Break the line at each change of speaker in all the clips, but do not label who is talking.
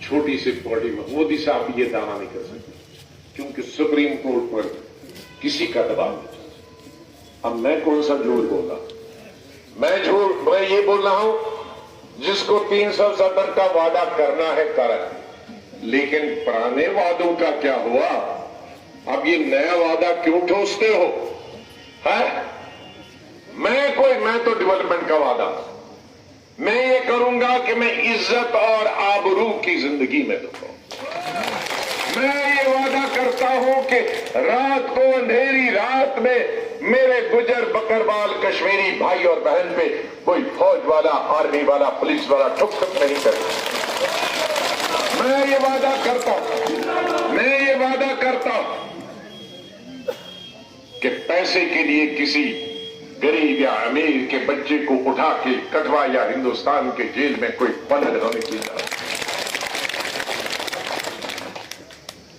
छोटी सी पार्टी में मोदी साहब ये दावा नहीं कर सकते क्योंकि सुप्रीम कोर्ट पर किसी का दबाव नहीं। अब मैं कौन सा झूठ बोला? मैं ये बोल रहा हूं जिसको 370 का वादा करना है कर, लेकिन पुराने वादों का क्या हुआ? अब ये नया वादा क्यों ठोसते हो? है मैं तो डेवलपमेंट का वादा मैं ये करूंगा कि मैं इज्जत और आबरू की जिंदगी में दूंगा। मैं ये वादा करता हूं कि रात को अंधेरी रात में मेरे गुजर बकरवाल कश्मीरी भाई और बहन पे कोई फौज वाला, आर्मी वाला, पुलिस वाला ठुक नहीं करेगा। मैं ये वादा करता हूं कि पैसे के लिए किसी गरीब या अमीर के बच्चे को उठा के कठवा या हिंदुस्तान के जेल में कोई बंद होने की जरूरत।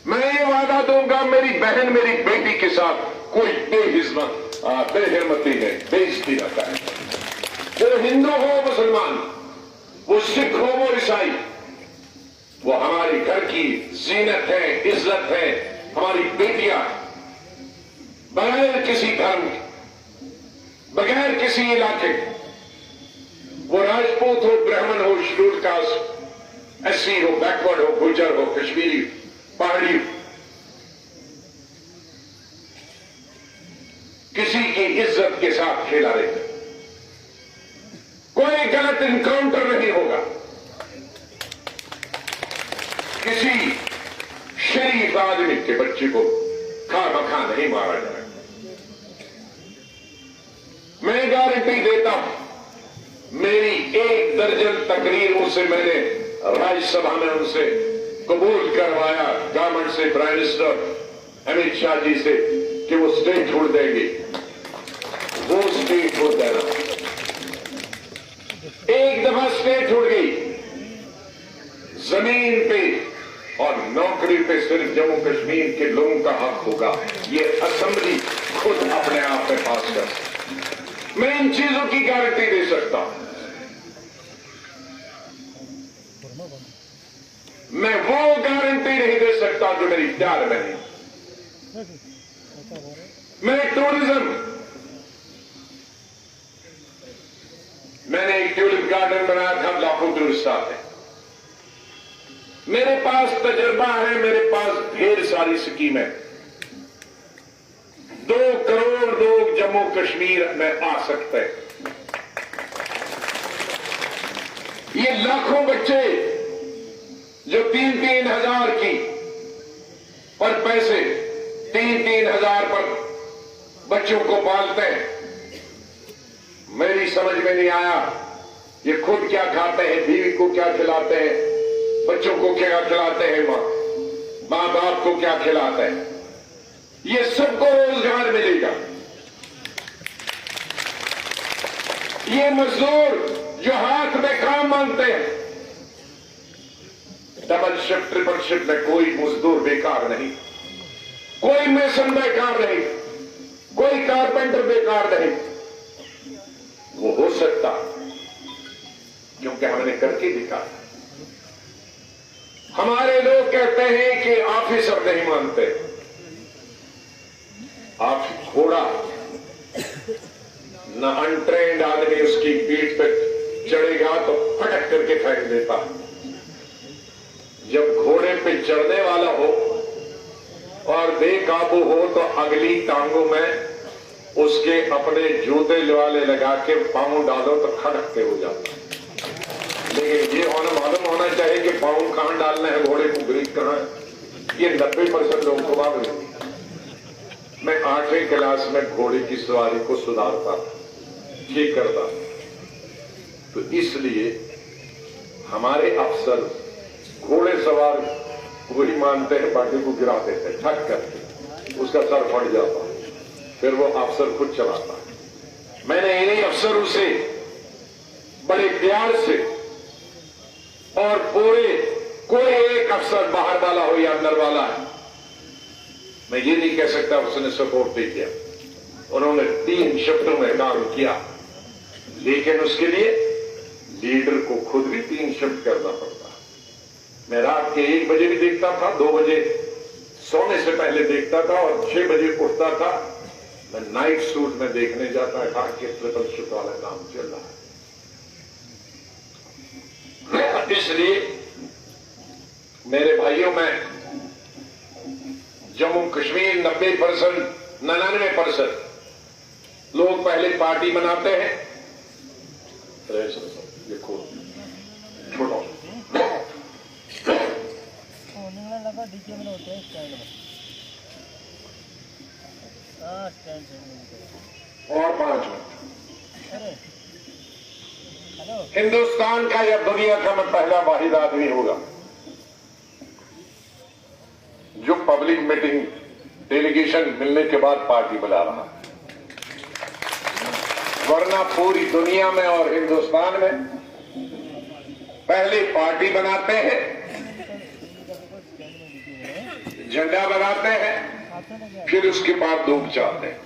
मैं ये वादा दूंगा मेरी बहन मेरी बेटी के साथ कोई बेहिरमती है, बेइज्जती रहता है। वो हिंदू हो मुसलमान, वो सिख हो वो ईसाई, वो हमारे घर की जीनत है, इज्जत है। हमारी बेटियां बगैर किसी धर्म के, बगैर किसी इलाके, वो राजपूत हो, ब्राह्मण हो, शेड्यूल्ड कास्ट, एससी हो, बैकवर्ड हो, गुर्जर हो, कश्मीरी, पहाड़ी, किसी की इज्जत के साथ खेला रहे। कोई गलत इनकाउंटर नहीं होगा, किसी शरीफ आदमी के बच्चे को खामखा नहीं मारा जाएगा। मैं गारंटी देता हूं, मेरी 1 दर्जन तकरीरों से मैंने राज्यसभा में उनसे कबूल करवाया, गवर्नमेंट से, प्राइम मिनिस्टर अमित शाह जी से, कि वो स्टेट छोड़ देंगे। वो स्टेट छोड़ देना, एक दफा स्टेट छोड़ गई, जमीन पे और नौकरी पे सिर्फ जम्मू कश्मीर के लोगों का हक होगा। ये असेंबली खुद अपने आप में पास कर, मैं इन चीजों की गारंटी दे सकता हूं। मैं वो गारंटी नहीं दे सकता जो मेरी प्यार में नहीं। मैं टूरिज्म, मैंने एक ट्यूलिप गार्डन बनाया था, लाखों टूरिस्ट आते हैं। मेरे पास तजर्बा है, मेरे पास ढेर सारी स्कीमें। 2 करोड़ लोग जम्मू कश्मीर में आ सकते हैं। ये लाखों बच्चे जो 3-3 हजार की पर पैसे 3-3 हजार पर बच्चों को पालते हैं, मेरी समझ में नहीं आया ये खुद क्या खाते हैं, बीवी को क्या खिलाते हैं, बच्चों को क्या खिलाते हैं, मां बाप को क्या खिलाते हैं। ये सबको रोजगार मिलेगा। ये मजदूर जो हाथ में काम मांगते हैं, डबल शिफ्ट, ट्रिपल शिफ्ट में कोई मजदूर बेकार नहीं, कोई मेसन बेकार नहीं, कोई कारपेंटर बेकार नहीं। वो हो सकता क्योंकि हमने करके दिखा। हमारे लोग कहते हैं कि ऑफिसर नहीं मानते। आप घोड़ा न अनट्रेंड आदमी उसकी पीठ पे चढ़ेगा तो फटक करके फेंक देता। जब घोड़े पे चढ़ने वाला हो और बेकाबू हो तो अगली टांगों में उसके अपने जूते वाले लगा के पांव डालो तो खड़कते हो जाता। लेकिन ये मालूम होना चाहिए कि पांव कहां डालना है, घोड़े को ब्रेक कहां है। ये 90% लोगों को मालूम नहीं। मैं 8वीं क्लास में घोड़े की सवारी को सुधारता, ठीक करता। तो इसलिए हमारे अफसर घोड़े सवार वही मानते हैं, बाकी को गिरा देते हैं ठक करके, उसका सर फट जाता, फिर वो अफसर खुद चलाता। मैंने इन्हीं अफसरों से बड़े प्यार से और पूरे, कोई एक अफसर बाहर वाला हो या अंदर वाला है, मैं ये नहीं कह सकता उसने सपोर्ट नहीं किया। उन्होंने 3 शिफ्टों में काम किया, लेकिन उसके लिए लीडर को खुद भी 3 शिफ्ट करना पड़ता। मैं रात के 1 बजे भी देखता था, 2 बजे सोने से पहले देखता था और 6 बजे उठता था। मैं नाइट सूट में देखने जाता था कि ट्रिपल शिफ्ट वाला काम चल रहा है। इसलिए मेरे भाइयों में जम्मू कश्मीर 90%, 99% लोग पहले पार्टी बनाते हैं। देखो छोड़ो और 5 मिनट। हिंदुस्तान का या दुनिया का मैं पहला वाहिद आदमी होगा जो पब्लिक मीटिंग डेलीगेशन मिलने के बाद पार्टी बना रहा। वरना पूरी दुनिया में और हिंदुस्तान में पहले पार्टी बनाते हैं, झंडा बनाते हैं, फिर उसके बाद लोग जाते हैं।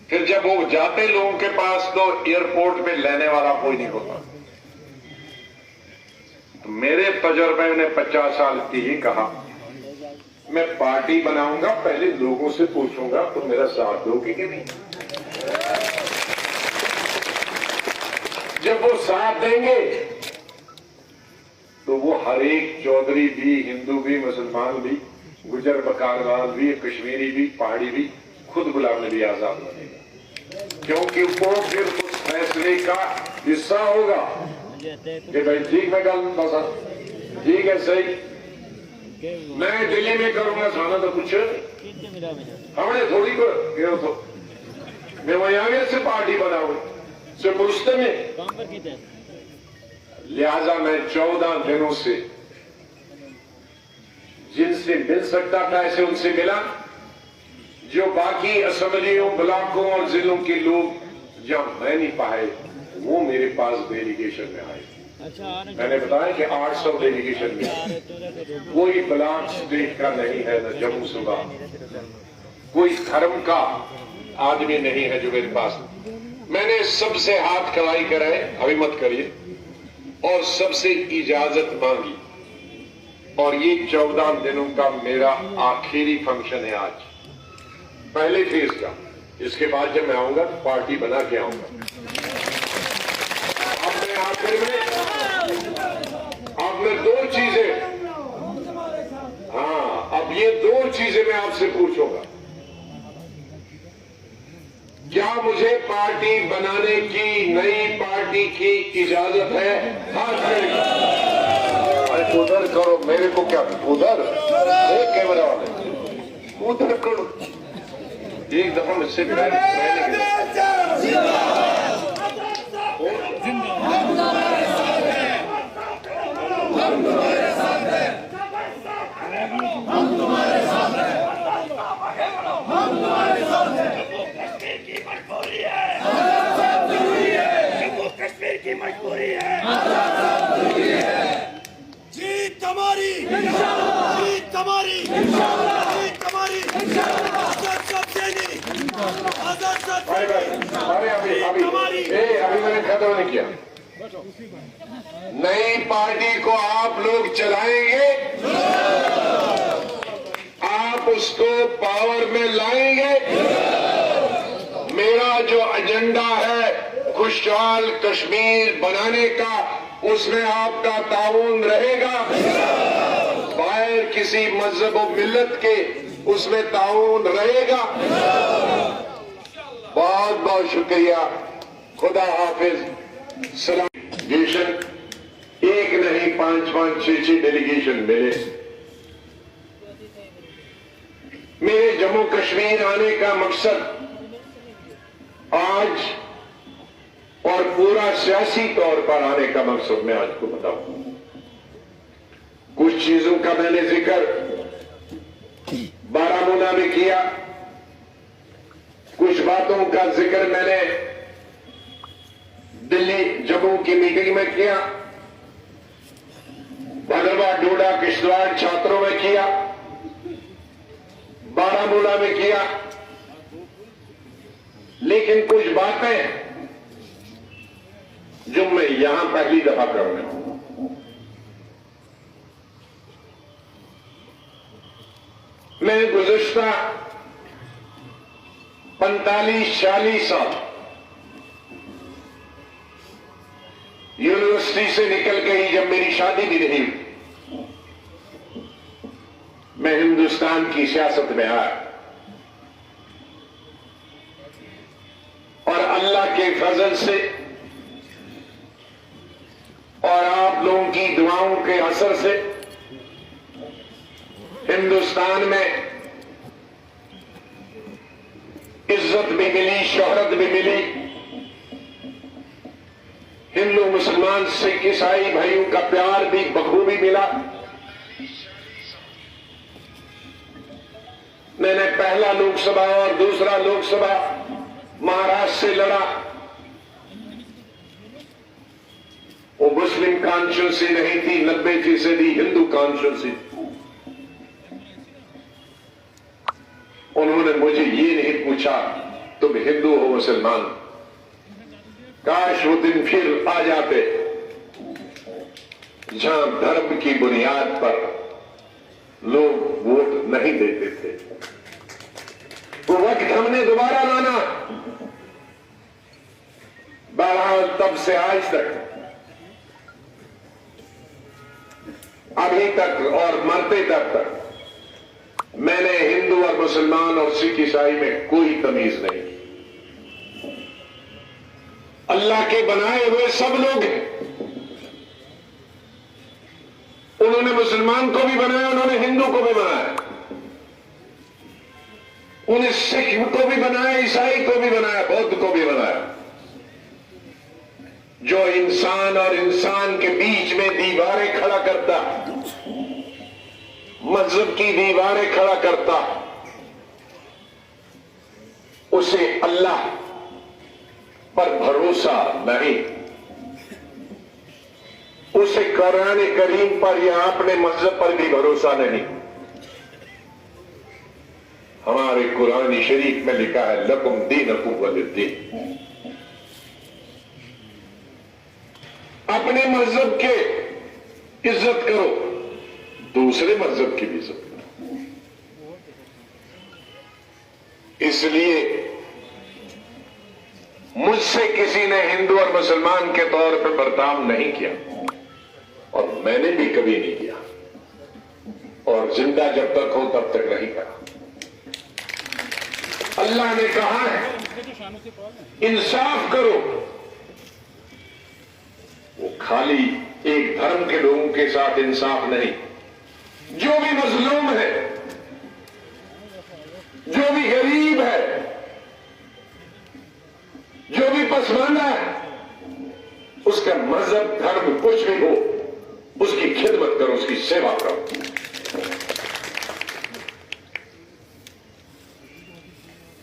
फिर जब वो जाते लोगों के पास तो एयरपोर्ट पे लेने वाला कोई नहीं होता। तो मेरे तजुर्बे ने 50 साल की ही कहा, मैं पार्टी बनाऊंगा, पहले लोगों से पूछूंगा तो मेरा साथ दोगे कि नहीं। जब वो साथ देंगे तो वो हर एक चौधरी भी, हिंदू भी, मुसलमान भी, गुजर बकरवाल भी, कश्मीरी भी, पहाड़ी भी खुद गुलाम नबी आजाद बनेगा, क्योंकि वो फिर उस फैसले का हिस्सा होगा कि भाई ठीक मैं गल बसा, ठीक है सही, मैं दिल्ली में करूंगा खाना तो कुछ हमने थोड़ी को तो मैं वहां से पार्टी बनाऊ से पुरुषते में। लिहाजा मैं 14 दिनों से जिनसे मिल सकता था ऐसे उनसे मिला। जो बाकी असेंबलियों, ब्लॉकों और जिलों के लोग जब मैं नहीं पाए वो मेरे पास डेलीगेशन में आए। मैंने बताया कि 800 डेलीगेशन में कोई ब्लॉक स्टेट का नहीं है, न जम्मू सूबा, कोई धर्म का आदमी नहीं है जो मेरे पास। मैंने सबसे हाथ खड़ाई कराए, अभी मत करिए, और सबसे इजाजत मांगी। और ये 14 दिनों का मेरा आखिरी फंक्शन है आज, पहले फेज का। इसके बाद जब मैं आऊंगा तो पार्टी बना के आऊंगा। अब मैं आखिर में दो चीजें, हाँ, अब ये 2 चीजें मैं आपसे पूछूंगा। क्या मुझे पार्टी बनाने की, नई पार्टी की इजाजत है? हाथ करें। अरे उधर करो, मेरे को क्या उधर कैमरा वाले उधर करो। एक दफा मुझसे
मजबूरी है, जीत हमारी, जीत हमारी, जीत हमारी। आजाद साहब सैनी, आजाद साहब
अभी मैंने खत्म नहीं किया। नई पार्टी को आप लोग चलाएंगे, आप उसको पावर में लाएंगे। मेरा जो एजेंडा है खुशहाल कश्मीर बनाने का, उसमें आपका ताउन रहेगा। बाहर किसी मजहब और मिल्लत के उसमें ताउन रहेगा। बहुत बहुत शुक्रिया, खुदा हाफिज, सलाम। डेलीगेशन एक नहीं 5-5, 6-6 डेलीगेशन मिले। मेरे जम्मू कश्मीर आने का मकसद आज और पूरा सियासी तौर पर आने का मकसद मैं आज को बताऊं। कुछ चीजों का मैंने जिक्र बारामूला में किया, कुछ बातों का जिक्र मैंने दिल्ली जम्मू की मीटिंग में किया, भदरवा, डोडा, किश्तवाड़ छात्रों में किया, बारामूला में किया। लेकिन कुछ बातें जो मैं यहां पहली दफा कर रहा हूं, मैं गुज़िश्ता 45-46 साल यूनिवर्सिटी से निकल के ही, जब मेरी शादी भी नहीं हुई, मैं हिंदुस्तान की सियासत में आया और अल्लाह के फजल से और आप लोगों की दुआओं के असर से हिंदुस्तान में इज्जत भी मिली, शोहरत भी मिली। हिंदू मुसलमान सिख ईसाई भाइयों का प्यार भी बखूबी मिला। मैंने पहला लोकसभा और दूसरा लोकसभा महाराष्ट्र से लड़ा। वो मुस्लिम कॉन्स्टिट्यूंसी नहीं थी, 90% हिंदू कॉन्स्टिट्यूंसी। उन्होंने मुझे ये नहीं पूछा तुम हिंदू हो मुसलमान। काश वो दिन फिर आ जाते जहां धर्म की बुनियाद पर लोग वोट नहीं देते थे। वो वक्त हमने दोबारा लाना। बहरहाल तब से आज तक, अभी तक और मरते तक मैंने हिंदू और मुसलमान और सिख ईसाई में कोई तमीज नहीं की। अल्लाह के बनाए हुए सब लोग हैं। उन्होंने मुसलमान को भी बनाया, उन्होंने हिंदू को भी बनाया, उन्हें सिख को भी बनाया, ईसाई को भी बनाया, बौद्ध को भी बनाया। जो इंसान और इंसान के बीच में दीवारें खड़ा करता, मजहब की दीवारें खड़ा करता, उसे अल्लाह पर भरोसा नहीं, उसे कुरान करीम पर या अपने मजहब पर भी भरोसा नहीं। हमारे कुरान शरीफ में लिखा है लकुम दीनकुम वलिद्दीन। अपने मजहब के इज्जत करो, दूसरे मजहब की भी इज्जत करो। इसलिए मुझसे किसी ने हिंदू और मुसलमान के तौर पर बर्ताव नहीं किया और मैंने भी कभी नहीं किया और जिंदा जब तक हो तब तक नहीं करा। अल्लाह ने कहा है इंसाफ करो। वो खाली एक धर्म के लोगों के साथ इंसाफ नहीं, जो भी मजलूम है, जो भी गरीब है, जो भी पसमानदा है, उसका मजहब धर्म कुछ भी हो, उसकी खिदमत करो, उसकी सेवा करो।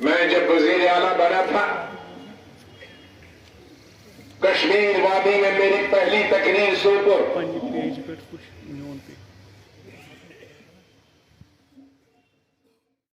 मैं जब वजीर आला बना था, कश्मीर वादी में मेरी पहली तकरीर सोपुर